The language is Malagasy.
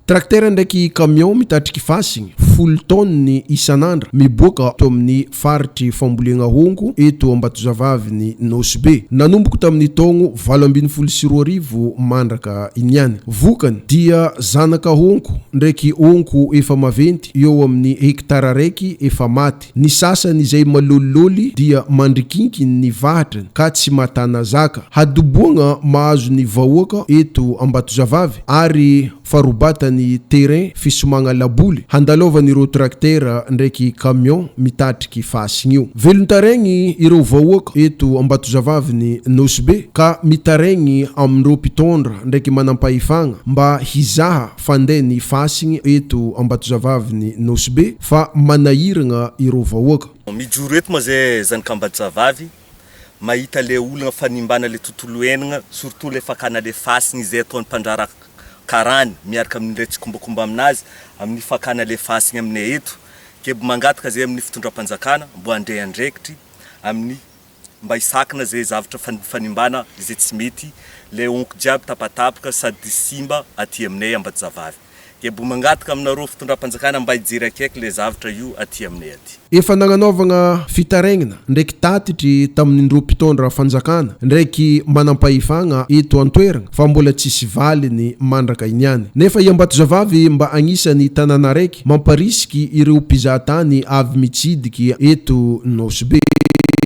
Traktera ndraiky camion mitatriky fasigny 10 tonnes isanandra miboaka to amin'ny faritry fambolena honko eto Ambatozavavy ny Nosy Be. Nanomboka tamin'ny taogno 2024 mandraka iniany. Vokany dia zanaka honko ndraiky honko efa maventy eo amin'ny hektara raiky efa maty. Ny sasany izay malolilôly dia mandrikinky ny vahatrany ka tsy matana zaka. Hadoboagna mahazo ny vahoaka eto Ambatozavavy ary farobata ny terrain fisomagna laboly handalovan'ireo traktera ndraiky camion mitatriky fasigny io. Velontaregny ireo vahoaka eto Ambatozavavy ny Nosy Be ka mitaregny amin'ireo mpitondra ndraiky manampahefagna mba hizaha fandeha ny fasigny eto Ambatozavavy ny Nosy Be fa manahiragna ireo vahoaka. Mijoro eto moa zay zanaka Ambatozavavy mahita le olona fanimbana le tontolo iainana surtout le fakana le fasigny zay ataon'ny mpandrara karany miaraka amin'ny tsikombakomba aminazy amin'ny fakana le fasigny aminay eto kebo mangataka zay amin'ny fitondram-panjakana mbo andreandraikitry amin'ny mba isakana zay zavatra fanimbana zay tsy mety le honko jiaby tapatapaka sady simba aty aminay Ambatozavavy. Kebo mangataka aminareo fitondram-panjakana mba hijery akaiky le zavatra io aty aminay aty. Efa nagnanaovagna fitaregnina ndraiky tatitry tamin'ireo mpitondra fanjakana ndraiky manampahefagna eto an-toerana fa mbola tsisy valiny mandraka iniany. Nefa i Ambatozavavy mba agnisan'ny tanana raiky mamparisiky ireo mpizahatany avy mitsidiky eto Nosy Be.